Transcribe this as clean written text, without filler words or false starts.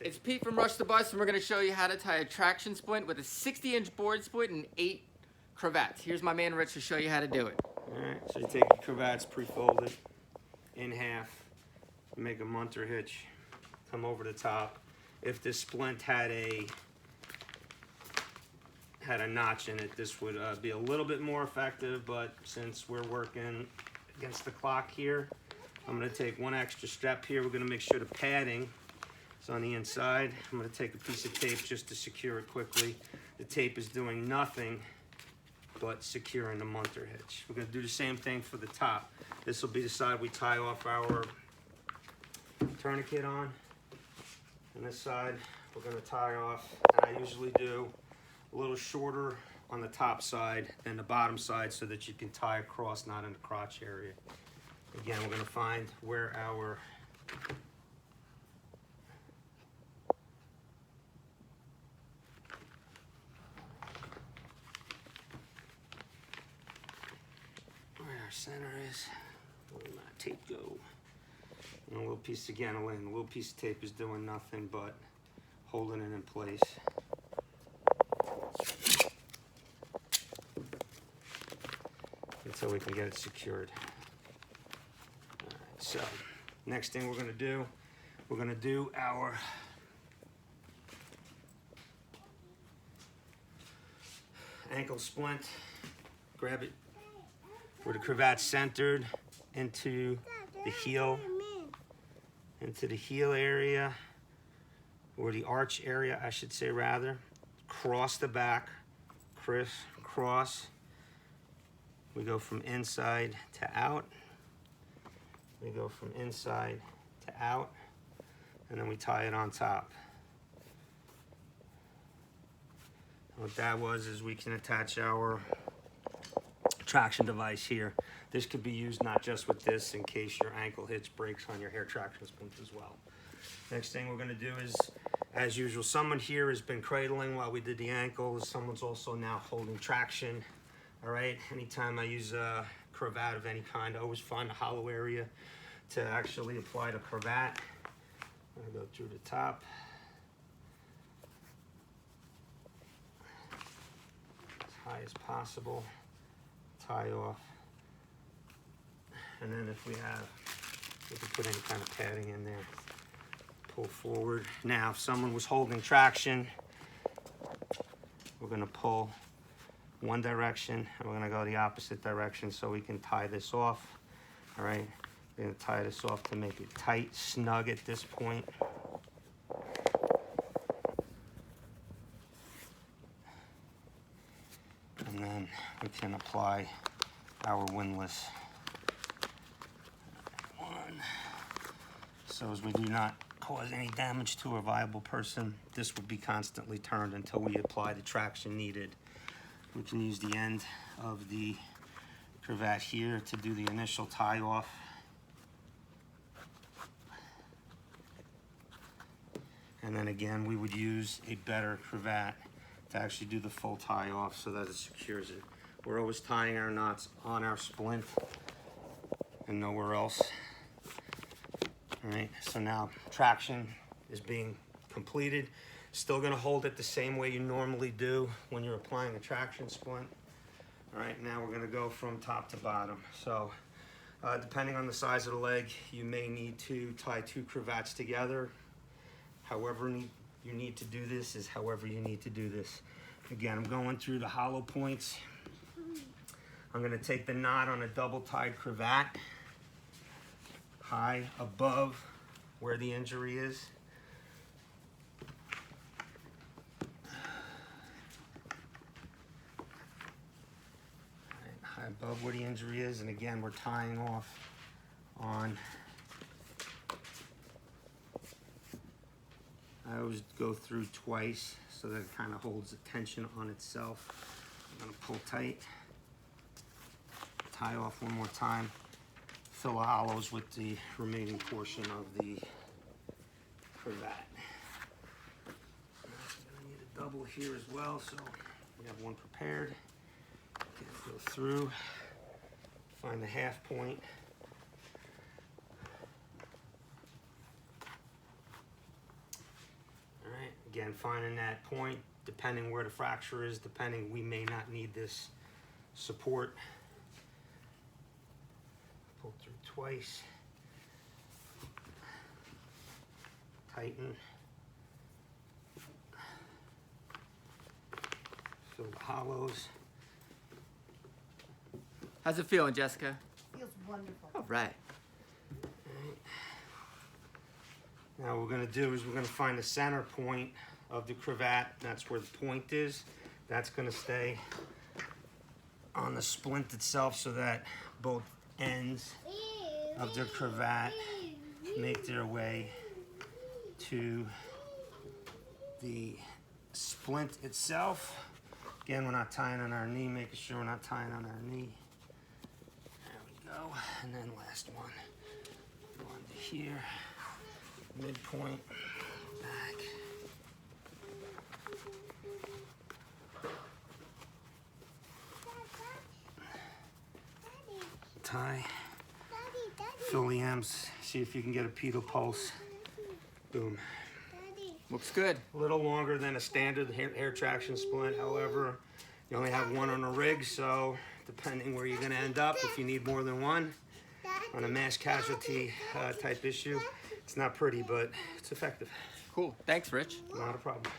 It's Pete from Rush the Bus, and we're going to show you how to tie a traction splint with a 60-inch board split and 8 cravats. Here's my man Rich to show you how to do it. Alright, so you take your cravats pre-folded in half, make a munter hitch, come over the top. If this splint had a notch in it, this would be a little bit more effective, but since we're working against the clock here, I'm going to take one extra step here. We're going to make sure the padding is on the inside. I'm going to take a piece of tape just to secure it quickly. The tape is doing nothing but securing the munter hitch. We're going to do the same thing for the top. This will be the side we tie off our tourniquet on. And this side we're going to tie off, and I usually do a little shorter on the top side than the bottom side so that you can tie across, not in the crotch area. Again, we're going to find where our center is. Where did my tape go? And a little piece, again, a little piece of tape is doing nothing but holding it in place. Until we can get it secured. All right, so next thing we're going to do our ankle splint. Grab it where the cravat's centered into the heel area, or the arch area, I should say rather. Cross the back, cross. We go from inside to out. We go from inside to out, and then we tie it on top. And what that was is we can attach our traction device here. This could be used not just with this in case your ankle hitch breaks on your hair traction splint as well. Next thing we're going to do is, as usual, someone here has been cradling while we did the ankle. Someone's also now holding traction. All right, anytime I use a cravat of any kind, I always find a hollow area to actually apply the cravat. I'm going to go through the top. As high as possible. Tie off. And then if we can put any kind of padding in there. Pull forward. Now, if someone was holding traction, we're going to pull one direction, and we're going to go the opposite direction so we can tie this off. All right, we're going to tie this off to make it tight, snug at this point. And then we can apply our windlass. One. So as we do not cause any damage to a viable person, this would be constantly turned until we apply the traction needed. We can use the end of the cravat here to do the initial tie off. And then again, we would use a better cravat to actually do the full tie off so that it secures it. We're always tying our knots on our splint and nowhere else. All right, so now traction is being completed. Still gonna hold it the same way you normally do when you're applying a traction splint. All right, now we're gonna go from top to bottom. So depending on the size of the leg, you may need to tie 2 cravats together. However you need to do this is however you need to do this. Again, I'm going through the hollow points. I'm gonna take the knot on a double tied cravat high above where the injury is. High above where the injury is, and again, we're tying off on. I always go through twice so that it kind of holds the tension on itself. I'm gonna pull tight, tie off one more time, fill the hollows with the remaining portion of the cravat. I'm gonna need a double here as well, so we have one prepared. Go through, find the half point. again, finding that point, depending where the fracture is, depending, we may not need this support. Pull through twice. Tighten. Fill the hollows. How's it feeling, Jessica? Feels wonderful. All right. Now what we're going to do is we're going to find the center point of the cravat. That's where the point is. That's going to stay on the splint itself so that both ends of the cravat make their way to the splint itself. Again, we're not tying on our knee, making sure we're not tying on our knee. There we go. And then last one. Go into here. Midpoint. Back. Tie. Fill the M's. See if you can get a pedal pulse. Boom. Looks good. A little longer than a standard hair traction splint. However, you only have one on a rig, so depending where you're going to end up, if you need more than one on a mass casualty type issue, it's not pretty, but it's effective. Cool. Thanks, Rich. Not a problem.